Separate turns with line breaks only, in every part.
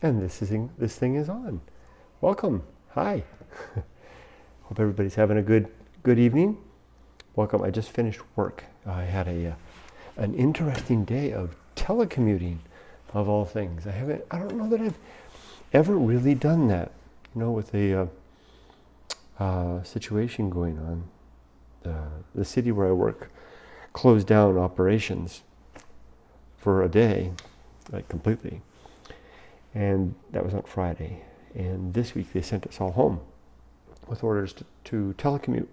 And this thing is on. Welcome. Hi. Hope everybody's having a good evening. Welcome. I just finished work. I had an interesting day of telecommuting, of all things. I don't know that I've ever really done that. With a situation going on, the city where I work closed down operations for a day, like completely. And that was on Friday. And this week they sent us all home with orders to telecommute.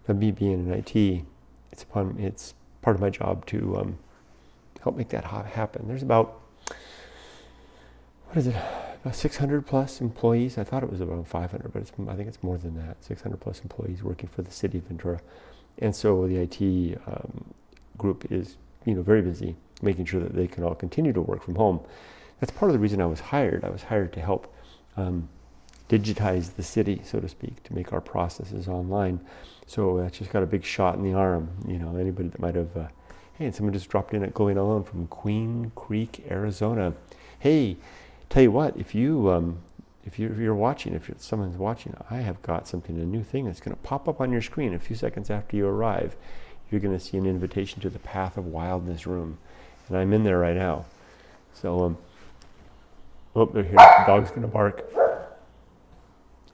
Now, me being in IT, it's part of my job to help make that happen. There's about, about 600 plus employees. I thought it was around 500, but I think it's more than that. 600 plus employees working for the city of Ventura. And so the IT group is, very busy making sure that they can all continue to work from home. That's part of the reason I was hired. I was hired to help digitize the city, so to speak, to make our processes online. So that's just got a big shot in the arm. Anybody that might have, hey, and someone just dropped in at Going Alone from Queen Creek, Arizona. Hey, tell you what, if you're watching, if someone's watching, I have got a new thing that's going to pop up on your screen a few seconds after you arrive. You're going to see an invitation to the Path of Wildness room, and I'm in there right now. So, they're here. The dog's going to bark.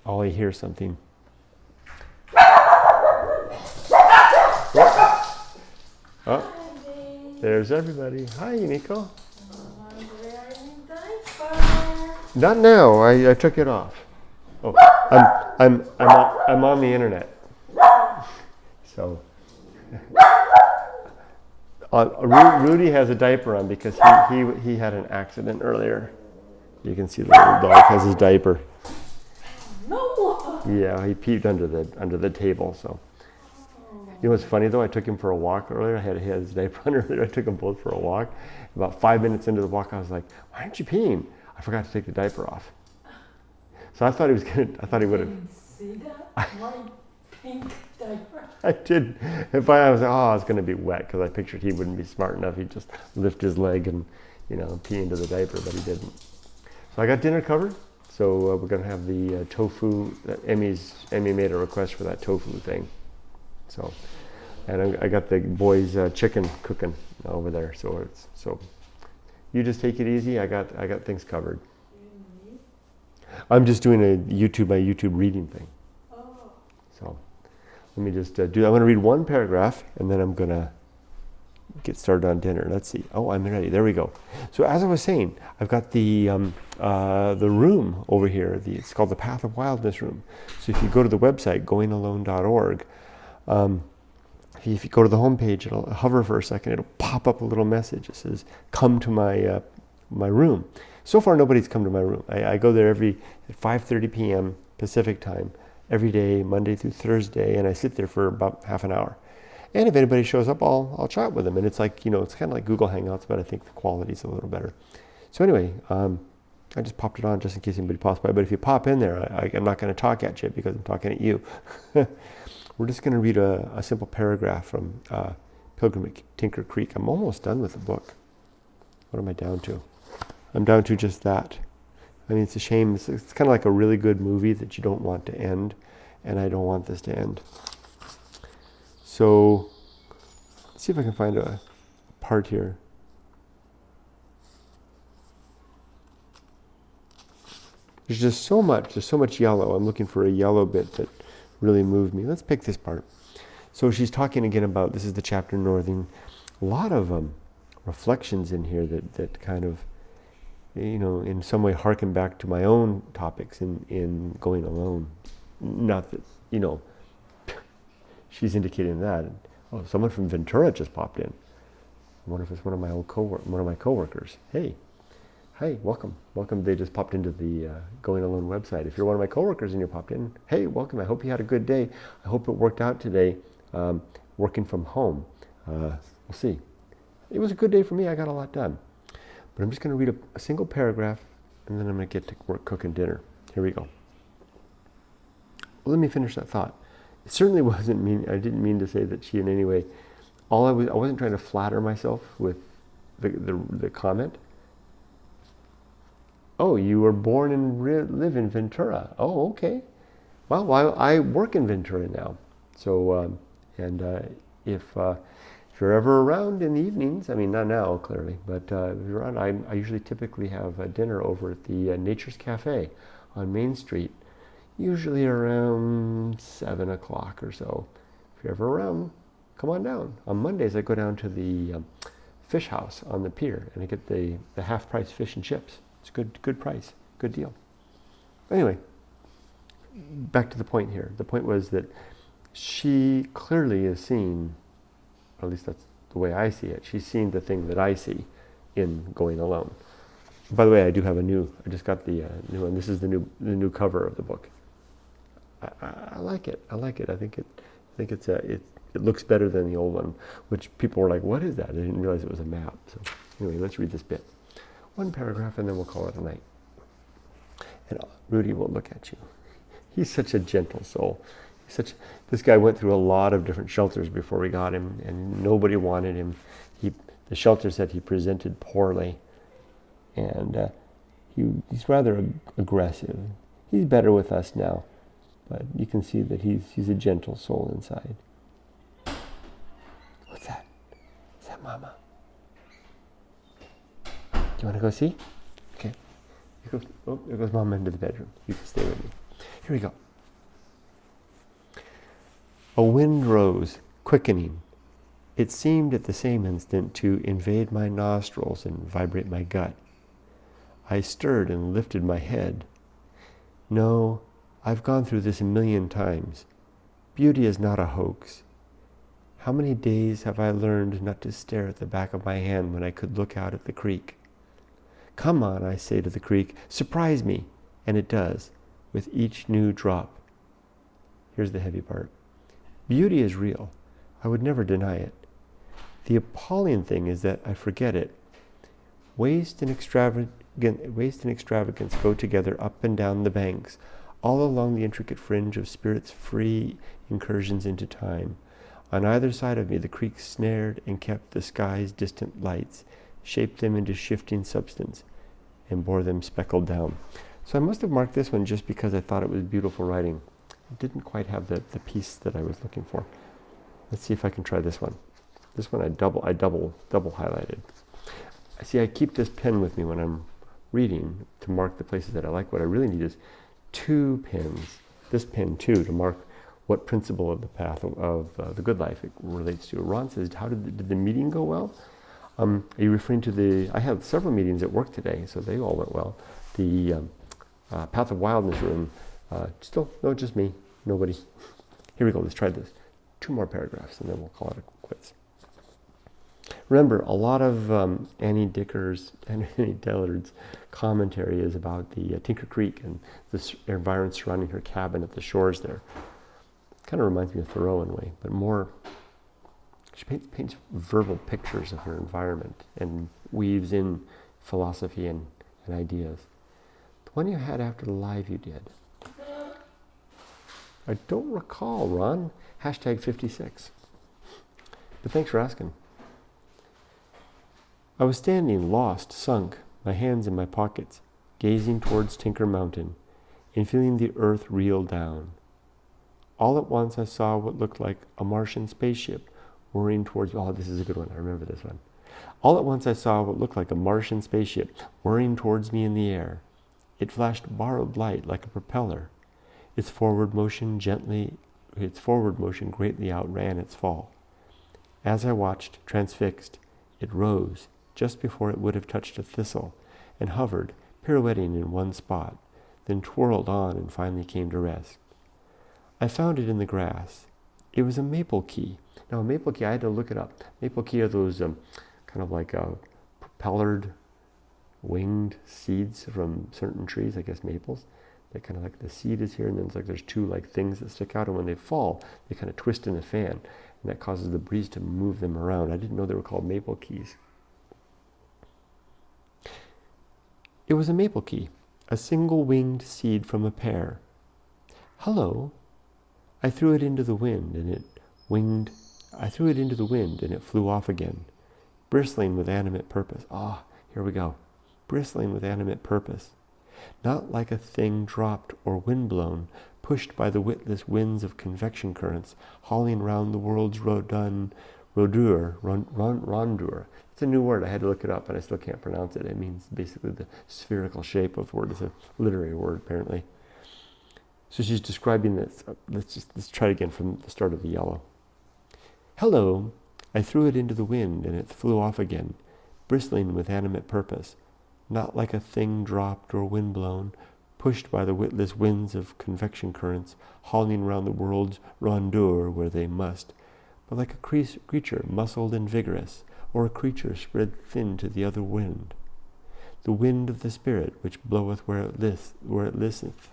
Ollie hears something. Oh, there's everybody. Hi, Nico. Not now. I took it off. Oh, I'm on the internet. So, Rudy has a diaper on because he had an accident earlier. You can see the little dog has his diaper.
No.
Yeah, he peed under the table. So, you know what's funny though? I took him for a walk earlier. He had his diaper on earlier. I took them both for a walk. About 5 minutes into the walk, I was like, "Why aren't you peeing?" I forgot to take the diaper off. So I thought he would have.
See that? My pink diaper.
I did. And finally I was like, oh, it's going to be wet because I pictured he wouldn't be smart enough. He'd just lift his leg and, pee into the diaper, but he didn't. So I got dinner covered. So we're going to have the tofu. Emmy made a request for that tofu thing. So, and I got the boys' chicken cooking over there. So you just take it easy. I got things covered. I'm just doing my YouTube reading thing.
Oh.
So let me just I'm going to read one paragraph and then I'm going to get started on dinner. Let's see. Oh, I'm ready. There we go. So as I was saying, I've got the room over here. It's called the Path of Wildness room. So if you go to the website, goingalone.org, if you go to the homepage, it'll hover for a second. It'll pop up a little message. It says, come to my room. So far, nobody's come to my room. I go there at 5:30 p.m. Pacific time, every day, Monday through Thursday, and I sit there for about half an hour. And if anybody shows up, I'll chat with them. And it's like, it's kind of like Google Hangouts, but I think the quality's a little better. So anyway, I just popped it on just in case anybody pops by. But if you pop in there, I'm not going to talk at you because I'm talking at you. We're just going to read a simple paragraph from Pilgrim at Tinker Creek. I'm almost done with the book. What am I down to? I'm down to just that. I mean, it's a shame. It's kind of like a really good movie that you don't want to end, and I don't want this to end. So, let's see if I can find a part here. There's just so much yellow. I'm looking for a yellow bit that really moved me. Let's pick this part. So she's talking again about, this is the chapter Northing, a lot of reflections in here that kind of, in some way harken back to my own topics in Going Alone. Not that, she's indicating that. Oh, someone from Ventura just popped in. I wonder if it's one of my coworkers. Hey, hi, welcome. They just popped into the Going Alone website. If you're one of my coworkers and you popped in, hey, welcome. I hope you had a good day. I hope it worked out today, working from home. We'll see. It was a good day for me. I got a lot done. But I'm just going to read a single paragraph, and then I'm going to get to work cooking dinner. Here we go. Well, let me finish that thought. It certainly wasn't mean. I didn't mean to say that she in any way. I wasn't trying to flatter myself with the comment. Oh, you were born and live in Ventura. Oh, okay. Well, I work in Ventura now. So, if you're ever around in the evenings, I mean, not now, clearly, but if you're around, I usually typically have dinner over at the Nature's Cafe on Main Street, usually around 7 o'clock or so. If you're ever around, come on down. On Mondays, I go down to the fish house on the pier, and I get the half-price fish and chips. It's good price, good deal. Anyway, back to the point here. The point was that she clearly is seeing, or at least that's the way I see it, she's seeing the thing that I see in going alone. By the way, I just got the new one. This is the new cover of the book. I like it. I think it looks better than the old one, which people were like, what is that? I didn't realize it was a map. So anyway, let's read this bit. One paragraph and then we'll call it a night. And Rudy will look at you. He's such a gentle soul. This guy went through a lot of different shelters before we got him, and nobody wanted him. The shelter said he presented poorly, and he's rather aggressive. He's better with us now, but you can see that he's a gentle soul inside. What's that? Is that Mama? Do you want to go see? Okay. There goes Mama into the bedroom. You can stay with me. Here we go. A wind rose, quickening. It seemed at the same instant to invade my nostrils and vibrate my gut. I stirred and lifted my head. No, I've gone through this a million times. Beauty is not a hoax. How many days have I learned not to stare at the back of my hand when I could look out at the creek? Come on, I say to the creek, surprise me. And it does, with each new drop. Here's the heavy part. Beauty is real. I would never deny it. The appalling thing is that I forget it. Waste and extravagance go together up and down the banks, all along the intricate fringe of spirit's free incursions into time. On either side of me, the creek snared and kept the sky's distant lights, shaped them into shifting substance, and bore them speckled down. So I must have marked this one just because I thought it was beautiful writing. It didn't quite have the piece that I was looking for. Let's see if I can try this one. This one I double highlighted. See, I keep this pen with me when I'm reading to mark the places that I like. What I really need is 2 pens. This pen too, to mark what principle of the path of the good life it relates to. Ron says, "How did the meeting go well?" Are you referring to I had several meetings at work today, so they all went well. The Path of Wildness room. Still, no, just me, nobody. Here we go, let's try this. 2 more paragraphs and then we'll call it quits. Remember, a lot of Annie Dicker's and Annie Dillard's commentary is about the Tinker Creek and the environment surrounding her cabin at the shores there. Kind of reminds me of Thoreau in a way, but more, she paints verbal pictures of her environment and weaves in philosophy and ideas. The one you had after the live you did. I don't recall, Ron. #56. But thanks for asking. I was standing lost, sunk, my hands in my pockets, gazing towards Tinker Mountain and feeling the earth reel down. All at once I saw what looked like a Martian spaceship whirring towards... Oh, this is a good one. I remember this one. All at once I saw what looked like a Martian spaceship whirring towards me in the air. It flashed borrowed light like a propeller. Its forward motion greatly outran its fall. As I watched, transfixed, it rose just before it would have touched a thistle and hovered, pirouetting in one spot, then twirled on and finally came to rest. I found it in the grass. It was a maple key. Now, a maple key, I had to look it up. Maple key are those kind of like propellered, winged seeds from certain trees, I guess maples. They kind of like the seed is here, and then it's like there's 2 like things that stick out, and when they fall, they kind of twist in a fan, and that causes the breeze to move them around. I didn't know they were called maple keys. It was a maple key, a single-winged seed from a pear. Hello. I threw it into the wind, and it flew off again, bristling with animate purpose. Here we go. Bristling with animate purpose. not like a thing dropped or windblown, pushed by the witless winds of convection currents, hauling round the world's rondeur. It's a new word. I had to look it up, and I still can't pronounce it. It means basically the spherical shape of the word. It's a literary word, apparently. So she's describing this. Let's try it again from the start of the yellow. Hello. I threw it into the wind, and it flew off again, bristling with animate purpose, not like a thing dropped or windblown, pushed by the witless winds of convection currents, hauling round the world's rondeur where they must, but like a creature muscled and vigorous, or a creature spread thin to the other wind. The wind of the spirit, which bloweth where it listeth,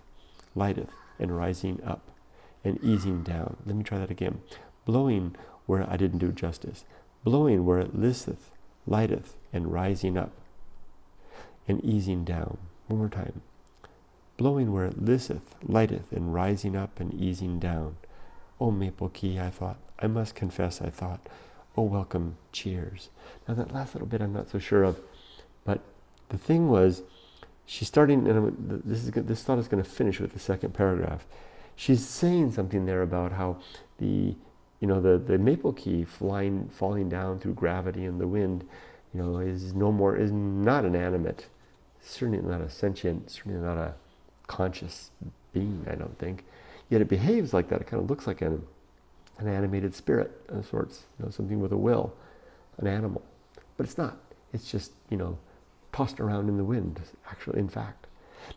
lighteth, and rising up, and easing down. Let me try that again. Blowing where I didn't do justice. Blowing where it listeth, lighteth, and rising up, and easing down. One more time. Blowing where it listeth, lighteth, and rising up, and easing down. Oh, Maple Key, I thought. I must confess, I thought. Oh, welcome, cheers. Now that last little bit I'm not so sure of, but the thing was, she's starting, and this thought is going to finish with the second paragraph. She's saying something there about how the maple key falling down through gravity and the wind, is not an animate, certainly not a sentient, certainly not a conscious being, I don't think. Yet it behaves like that. It kind of looks like an animated spirit of sorts, something with a will, an animal. But it's not. It's just, tossed around in the wind, actually, in fact.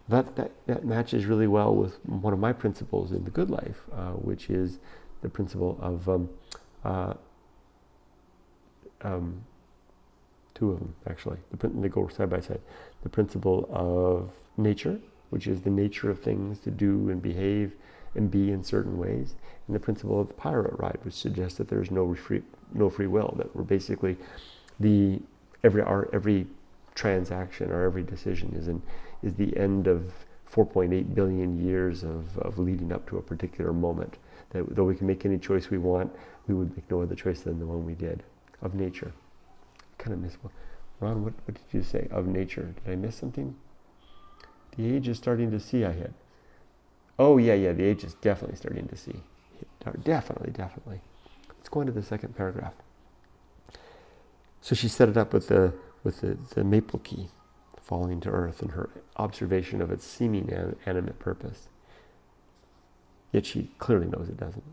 That matches really well with one of my principles in the good life, which is the principle of two of them, actually. They go side by side. The principle of nature, which is the nature of things to do and behave and be in certain ways, and the principle of the pirate ride, which suggests that there's no free will, that we're basically every transaction or every decision is the end of 4.8 billion years of leading up to a particular moment. That though we can make any choice we want, we would make no other choice than the one we did, of nature. I kind of missed one. Ron, what did you say? Of nature. Did I miss something? The age is starting to see, I hit. Oh, yeah, the age is definitely starting to see. Definitely. Let's go into the second paragraph. So she set it up with the maple key falling to earth and her observation of its seeming animate purpose. Yet she clearly knows it doesn't.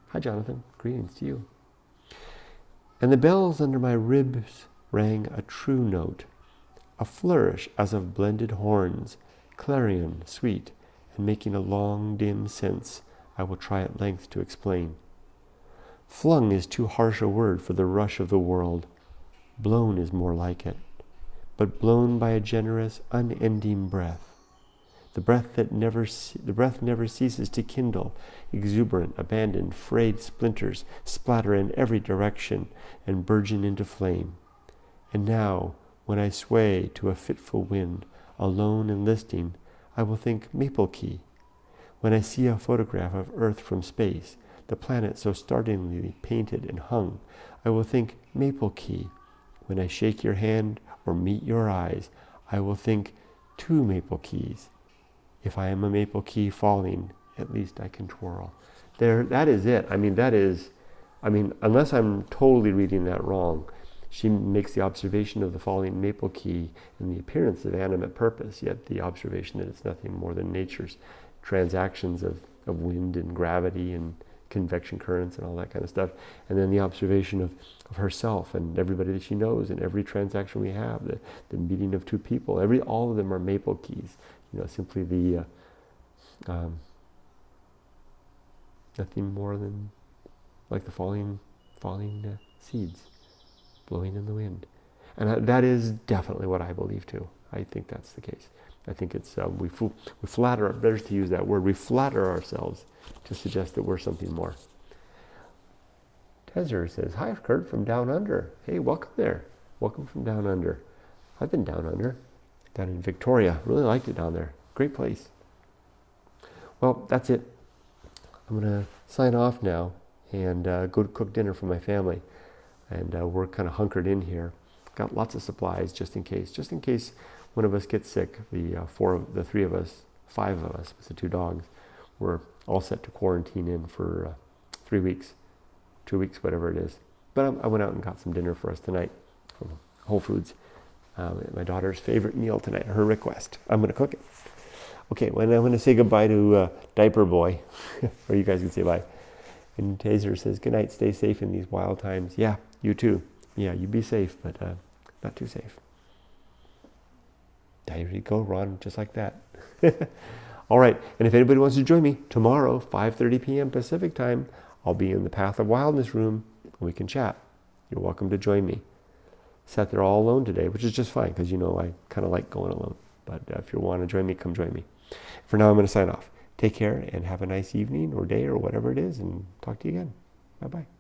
Hi, Jonathan. Greetings to you. And the bells under my ribs rang a true note, a flourish as of blended horns, clarion sweet, and making a long dim sense I will try at length to explain. Flung is too harsh a word for the rush of the world. Blown is more like it, but blown by a generous, unending breath. The breath never ceases to kindle, exuberant, abandoned, frayed splinters splatter in every direction and burgeon into flame. And now, when I sway to a fitful wind, alone and listing, I will think Maple Key. When I see a photograph of Earth from space, the planet so startlingly painted and hung, I will think Maple Key. When I shake your hand or meet your eyes, I will think two Maple Keys. If I am a maple key falling, at least I can twirl. That is it. Unless I'm totally reading that wrong, she makes the observation of the falling maple key in the appearance of animate purpose, yet the observation that it's nothing more than nature's transactions of wind and gravity and convection currents and all that kind of stuff. And then the observation of herself and everybody that she knows and every transaction we have, the meeting of two people, all of them are maple keys. Simply the nothing more than like the falling seeds blowing in the wind. And that is definitely what I believe too. I think that's the case. I think it's we flatter, better to use that word, we flatter ourselves to suggest that we're something more. Tezer says, hi, Kurt from Down Under. Hey, welcome there. Welcome from Down Under. I've been down under, down in Victoria. Really liked it down there. Great place. Well, that's it. I'm going to sign off now and go to cook dinner for my family. And we're kind of hunkered in here. Got lots of supplies just in case one of us gets sick, the three of us, five of us, with the two dogs, we're all set to quarantine in for 3 weeks, 2 weeks, whatever it is. But I went out and got some dinner for us tonight from Whole Foods. My daughter's favorite meal tonight, her request. I'm going to cook it. Okay, well, I'm going to say goodbye to Diaper Boy, or you guys can say bye. And Taser says, good night, stay safe in these wild times. Yeah, you too. Yeah, you be safe, but not too safe. There you go, Ron, just like that. All right, and if anybody wants to join me tomorrow, 5:30 p.m. Pacific time, I'll be in the Path of Wildness room, and we can chat. You're welcome to join me. Sat there all alone today, which is just fine, because I kind of like going alone. But if you want to join me, come join me. For now, I'm going to sign off. Take care and have a nice evening or day or whatever it is, and talk to you again. Bye-bye.